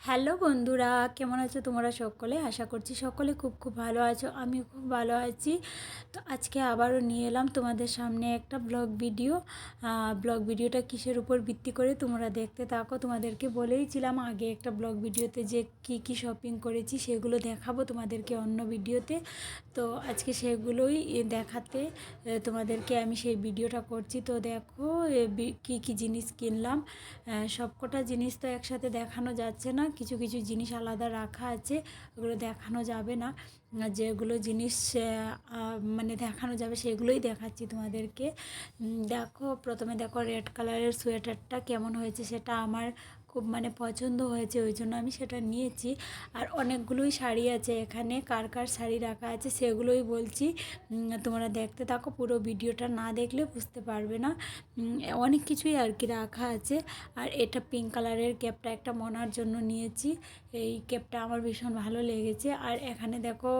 Hello বন্ধুরা, কেমন আছো তোমরা সকলে? আশা করছি সকলে খুব খুব ভালো আছো। আমি খুব ভালো আছি। তো আজকে আবারও নিয়ে এলাম তোমাদের সামনে একটা ব্লগ ভিডিওটা কিসের উপর ভিত্তি করে তোমরা দেখতে থাকো। তোমাদেরকে বলেইছিলাম আগে একটা ব্লগ ভিডিওতে যে কি শপিং করেছি সেগুলো দেখাবো তোমাদেরকে অন্য ভিডিওতে। তো আজকে সেগুলোই দেখাতে তোমাদেরকে আমি সেই ভিডিওটা করছি। তো দেখো কি জিনিস কিনলাম। সবকটা জিনিস তো একসাথে দেখানো যাচ্ছে না, কিছু কিছু জিনিস আলাদা রাখা আছে, ওগুলো দেখানো যাবে না। যেগুলো জিনিস মানে দেখানো যাবে সেগুলোই দেখাচ্ছি তোমাদেরকে। দেখো, প্রথমে দেখো রেড কালারের সোয়েটারটা কেমন হয়েছে, সেটা আমার খুব মানে পছন্দ হয়েছে, ওই জন্য আমি সেটা নিয়েছি। আর অনেকগুলোই শাড়ি আছে এখানে, কার কার শাড়ি রাখা আছে সেগুলোই বলছি। তোমরা দেখতে থাকো, পুরো ভিডিওটা না দেখলে বুঝতে পারবে না। অনেক কিছুই আর কি রাখা আছে। আর এটা পিঙ্ক কালারের ক্যাপটা একটা মনার জন্য নিয়েছি। এই ক্যাপটা আমার ভীষণ ভালো লেগেছে। আর এখানে দেখো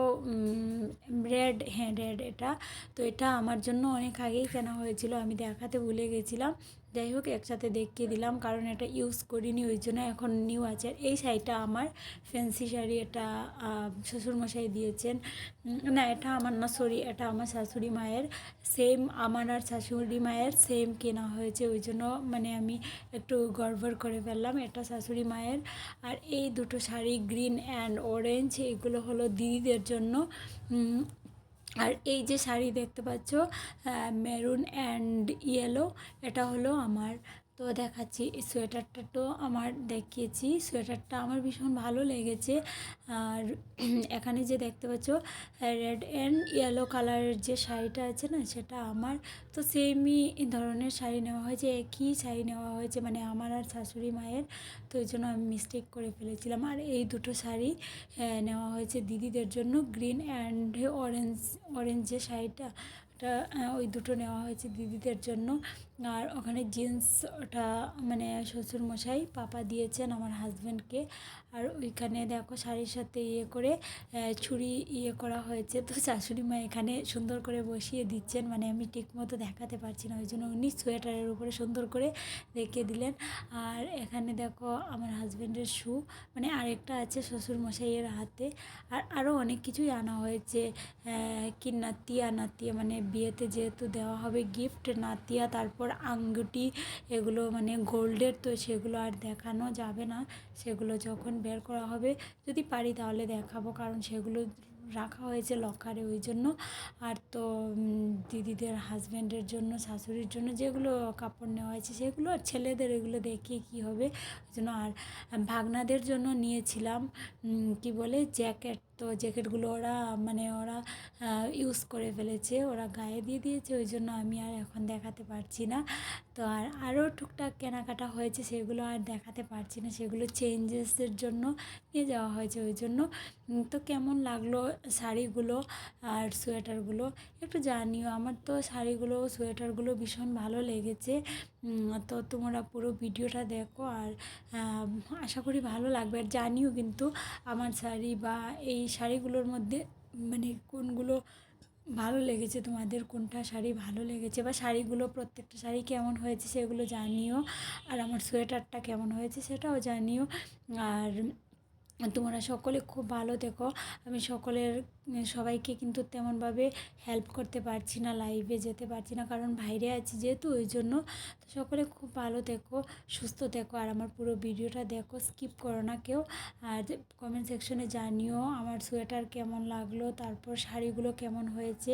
রেড, হ্যাঁ রেড এটা। তো এটা আমার জন্য অনেক আগেই কেনা হয়েছিল, আমি দেখাতে ভুলে গেছিলাম। যাই হোক, একসাথে দেখিয়ে দিলাম কারণ এটা ইউজ করিনি, ওই জন্য এখন নিউ আছে। আর এই শাড়িটা আমার ফ্যান্সি শাড়ি, এটা শ্বশুরমশাই দিয়েছেন। না, এটা আমার না, সরি, এটা আমার শাশুড়ি মায়ের। সেম আমার আর শাশুড়ি মায়ের সেম কেনা হয়েছে, ওই জন্য মানে আমি একটু গড়বড় করে ফেললাম। এটা শাশুড়ি মায়ের। আর এই দুটো শাড়ি গ্রিন অ্যান্ড অরেঞ্জ, এগুলো হলো দিদিদের জন্য। আর এই যে শাড়ি দেখতে পাচ্ছ মেরুন অ্যান্ড ইয়েলো, এটা হলো আমার। তো দেখাচ্ছি, এই সোয়েটারটা তো আমার দেখিয়েছি, সোয়েটারটা আমার ভীষণ ভালো লেগেছে। আর এখানে যে দেখতে পাচ্ছ রেড অ্যান্ড ইয়েলো কালারের যে শাড়িটা আছে না, সেটা আমার। তো সেমই ধরনের শাড়ি নেওয়া হয়েছে, একই শাড়ি নেওয়া হয়েছে, মানে আমার আর শাশুড়ি মায়ের। তো ওই জন্য আমি মিস্টেক করে ফেলেছিলাম। আর এই দুটো শাড়ি নেওয়া হয়েছে দিদিদের জন্য, গ্রিন অ্যান্ড অরেঞ্জ যে শাড়িটা, ওটা ওই দুটো নেওয়া হয়েছে দিদিদের জন্য। আর ওখানে জিন্স, ওটা মানে শ্বশুরমশাই পাপা দিয়েছেন আমার হাজব্যান্ডকে। আর ওইখানে দেখো শাড়ির সাথে করে ছুরি করা হয়েছে। তো শাশুড়ি মা এখানে সুন্দর করে বসিয়ে দিচ্ছেন, মানে আমি ঠিক মতো দেখাতে পারছি না, ওই জন্য উনি সোয়েটারের উপরে সুন্দর করে রেখে দিলেন। আর এখানে দেখো আমার হাজব্যান্ডের শু, মানে আরেকটা আছে শ্বশুরমশাইয়ের হাতে। আর আরও অনেক কিছুই আনা হয়েছে, কি নাতিয়া মানে বিয়েতে যেহেতু দেওয়া হবে গিফট, নাতিয়া, তারপর আঙ্গুটি, এগুলো মানে গোল্ডের, তো সেগুলো আর দেখানো যাবে না, সেগুলো যখন বের করা হবে যদি পারি তাহলে দেখাবো, কারণ সেগুলো রাখা হয়েছে লকারে, ওই জন্য। আর তো দিদিদের হাজব্যান্ডের জন্য, শাশুড়ির জন্য যেগুলো কাপড় নেওয়া হয়েছে সেগুলো, আর ছেলেদের এগুলো দেখিয়ে কী হবে, ওই জন্য। আর ভাগনাদের জন্য নিয়েছিলাম কি বলে জ্যাকেট। তো জ্যাকেটগুলো ওরা ইউজ করে ফেলেছে, ওরা গায়ে দিয়ে দিয়েছে, ওই জন্য আমি আর এখন দেখাতে পারছি না। তো আরও টুকটাক কেনাকাটা হয়েছে, সেগুলো আর দেখাতে পারছি না, সেগুলো চেঞ্জেসের জন্য নিয়ে যাওয়া হয়েছে, ওই জন্য। তো কেমন লাগলো শাড়িগুলো আর সোয়েটারগুলো একটু জানিও। আমার তো শাড়িগুলো সোয়েটারগুলো ভীষণ ভালো লেগেছে। তো তোমরা পুরো ভিডিওটা দেখো, আর আশা করি ভালো লাগবে। আর জানিও কিন্তু আমার শাড়ি বা এই শাড়িগুলোর মধ্যে মানে কোনগুলো ভালো লেগেছে, তোমাদের কোনটা শাড়ি ভালো লেগেছে, বা শাড়িগুলো প্রত্যেকটা শাড়ি কেমন হয়েছে সেগুলো জানিও। আর আমার সোয়েটারটা কেমন হয়েছে সেটাও জানিও। আর তোমরা সকলে খুব ভালো থেকো। আমি সবাইকে কিন্তু তেমনভাবে হেল্প করতে পারছি না, লাইভে যেতে পারছি না, কারণ বাইরে আছি যেহেতু, ওই জন্য। তো সকলে খুব ভালো থেকো, সুস্থ থেকো, আর আমার পুরো ভিডিওটা দেখো, স্কিপ করো না কেউ। আর কমেন্ট সেকশনে জানিও আমার সোয়েটার কেমন লাগলো, তারপর শাড়িগুলো কেমন হয়েছে,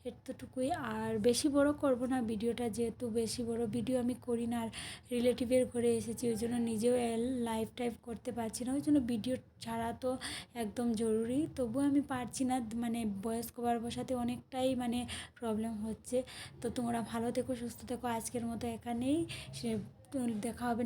এতটুকুই। আর বেশি বড় করব না ভিডিওটা, যেহেতু বেশি বড় ভিডিও আমি করি না। আর রিলেটিভের ঘরে এসেছি, ওই জন্য নিজেও লাইভ টাইভ করতে পারছি না, ওই জন্য ভিডিও ছাড়া তো একদম জরুরি, তবুও আমি পারছি না, মানে ভয়েস কভার বসাতে অনেকটাই মানে প্রবলেম হচ্ছে। তো তোমরা ভালো থেকো, সুস্থ থেকো, আজকের মতো এখানেই, সে দেখা হবে না।